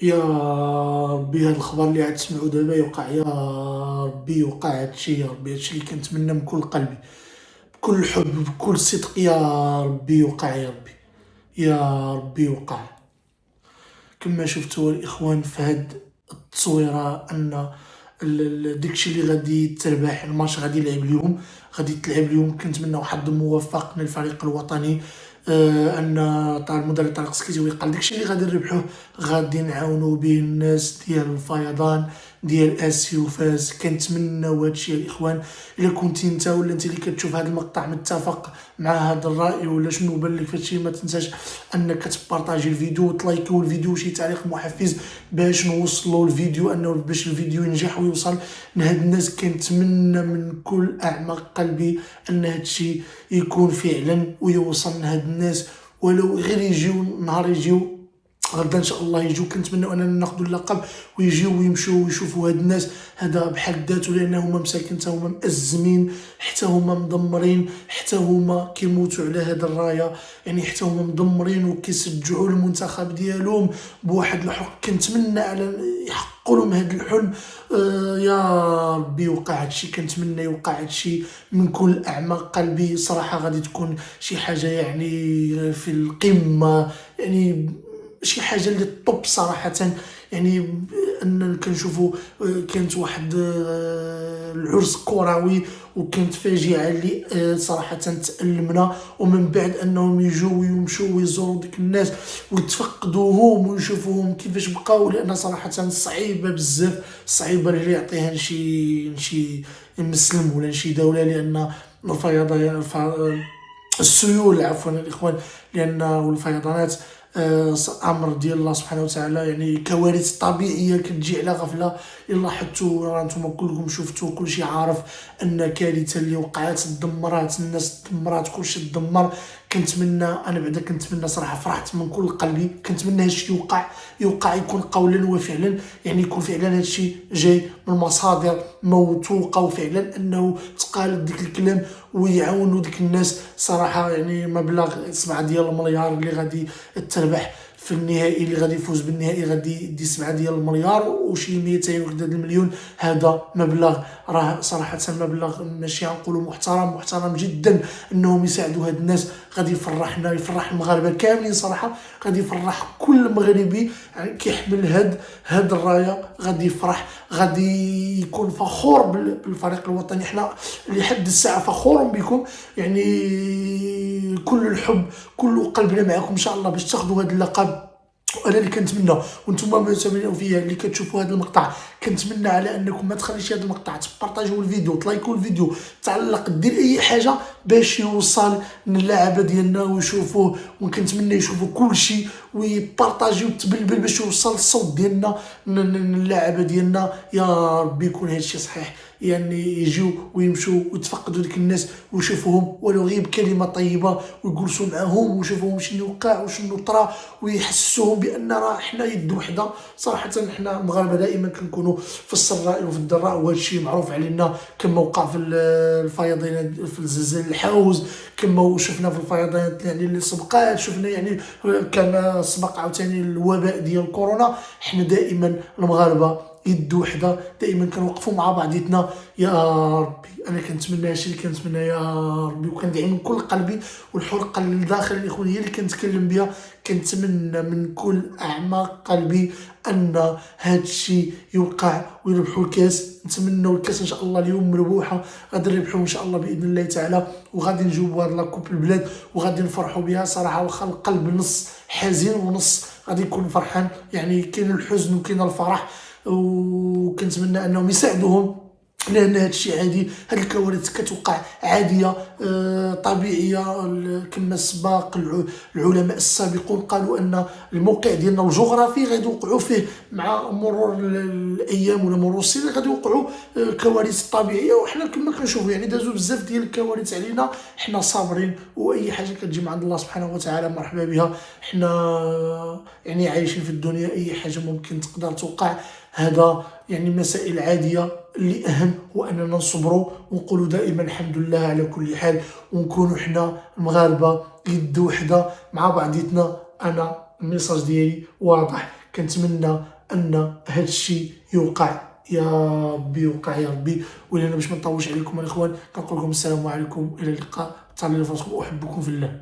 يا ربي هاد الخبر اللي عاد تسمعو دابا يوقع، يا ربي يوقع هادشي، يا ربي هادشي اللي كنتمنى من كل قلبي، بكل حب بكل صدق. يا ربي يوقع، يا ربي، يا ربي يوقع. كما شفتوا الاخوان في هاد التصويره ان داكشي اللي غادي تربح الماتش غادي يلعب اليوم، غادي تلعب اليوم. كنتمنى حظ موفق للفريق الوطني. ان المدرب طارق سكيتي قال داكشي اللي غادي نربحوه غادي نعاونوا به الناس ديال الفيضان ديال اسيو وفاس. كنتمناو هادشي الاخوان. الا كنتي انت ولا انت اللي كتشوف هذا المقطع متفق مع هذا الراي ولا شنو بان لك فهادشي، ما تنساش انك تبارطاجي الفيديو وتلايكيو الفيديو شي تعليق محفز باش نوصلوا الفيديو، انه باش الفيديو ينجح ويوصل لهاد الناس. كنتمنى من كل اعماق قلبي ان هادشي يكون فعلا ويوصل لهاد الناس، ولو غير يجيو نهار يجيو غدا ان شاء الله يجيو. كنتمنى اننا ناخذوا اللقب ويجيو ويمشيو ويشوفوا هاد الناس. هذا بحد ذاته لان هما مساكن حتى هما مأزمين، حتى هما مدمرين، حتى هما كيموتوا على هاد الرايه، يعني حتى هما مدمرين وكيشجعوا المنتخب ديالهم بواحد الحق. كنتمنى على يحققوا لهم هاد الحلم. يا ربي يوقع هادشي، كنتمنى يوقع هادشي من كل اعماق قلبي. صراحه غادي تكون شي حاجه يعني في القمه، يعني شي حاجه اللي طوب صراحه. يعني ان كنشوفوا كانت واحد العرس كروي وكانت فاجعه اللي صراحه تألمنا. ومن بعد انهم يجوا ويمشوا ويزوروا ديك الناس ويتفقدوهم ويشوفوهم كيفاش بقاو، لان صراحه صعيبه بزاف، صعيبه اللي يعطيها شي مسلم ولا شي دوله. لان الفيضان السيول عفوا الاخوان، لان الفيضانات امر ديال الله سبحانه وتعالى، يعني كوارث طبيعيه كتجي على غفله. الا لاحظتوا انتم كلكم شفتوا كلشي عارف ان كارثه اللي وقعت دمرات الناس، دمرات كلشي دمر. انا بعدا كنتمنى صراحه، فرحت من كل قلبي. كنتمنى هادشي يوقع يكون قولا وفعلا، يعني يكون فعلا هادشي جاي من مصادر موثوقه وفعلا انه تقال ديك الكلام ويعاونوا ديك الناس. صراحه يعني مبلغ 7 ديال المليار اللي غادي تربح في النهائي، اللي غادي يفوز بالنهائي غادي يدي 7 ديال المليار وشي 200 وكذا المليون. هذا مبلغ راه صراحه مبلغ ماشي غنقولوا محترم جدا انهم يساعدوا هاد الناس. غادي يفرحنا، يفرح المغاربه كاملين صراحه، غادي يفرح كل مغربي يعني كيحمل هاد الرايه. غادي يفرح، غادي يكون فخور بالفريق الوطني. حنا لحد الساعه فخور بكم، يعني كل الحب كل قلبنا معكم ان شاء الله باش تاخذوا هذا اللقب. وانا اللي كنتمنى وانتم متابعين فيا اللي كتشوفوا هذا المقطع، كنتمنى على انكم ما تخليش هذا المقطع، تبارطاجيو الفيديو، تلايكوا الفيديو، تعلق، دير اي حاجه باش يوصل للاعبه ديالنا ويشوفوه. وكنتمنى يشوفوا كل شيء ويبارطاجيو تبلبل باش يوصل الصوت ديالنا للاعبه ديالنا. يا ربي يكون هذا الشيء صحيح، يعني يجيو ويمشوا ويتفقدوا ديك الناس ويشوفوهم ولو غير بكلمه طيبه ويجلسوا معاهم ويشوفوهم شنو وقع وشنو طرا ويحسوهم بان راه حنا يد وحده. صراحه حنا المغاربه دائما كنكونوا في السراء وفي الضراء، وهذا الشيء معروف علينا. كما وقع في الفيضانات في الزلزال الحوز، كما شفنا في الفيضانات يعني اللي سبقات، شفنا يعني كما سبق عاوتاني الوباء ديال كورونا. حنا دائما المغاربه يد وحده، دائما كنوقفوا مع بعضياتنا. يا ربي انا كنتمنى هادشي اللي كنتمنى يا ربي، وكندعي من كل قلبي. والحلقه اللي داخل الاخوان هي اللي كنتكلم بها. كنتمنى من كل اعماق قلبي ان هادشي يوقع ويربحوا الكاس. نتمنوا الكاس ان شاء الله اليوم مربوحه، غادي نربحوا ان شاء الله باذن الله تعالى، وغادي نجيبوا هاد لاكوب البلاد وغادي نفرحوا بها. صراحه واخا القلب نص حزين ونص غادي يكون فرحان، يعني كاين الحزن وكاين الفرح. وكنتمنى انهم يساعدوهم، لان هذا الشيء عادي. هذه الكوارث كتوقع عاديه طبيعيه. كما سبق العلماء السابقون قالوا ان الموقع ديالنا الجغرافي غادي يوقعوا فيه مع مرور الايام ولا مرور السنين غادي يوقعوا كوارث طبيعيه. وحنا كما كنشوفوا يعني دازوا بزاف ديال الكوارث علينا، حنا صابرين. واي حاجه كتجي من عند الله سبحانه وتعالى مرحبا بها. حنا يعني عايشين في الدنيا، اي حاجه ممكن تقدر توقع. هذا يعني مسائل عاديه. اللي اهم هو اننا نصبروا ونقولوا دائما الحمد لله على كل حال، ونكونوا حنا المغاربه يد وحده مع بعضياتنا. انا الميساج ديالي واضح، كنتمنى أن هاد الشي يوقع، يا ربي يوقع يا ربي. ولأنا باش ما نطولش عليكم الإخوان كنقول لكم السلام عليكم، إلى اللقاء، تهلاو في راسكم، أحبكم في الله.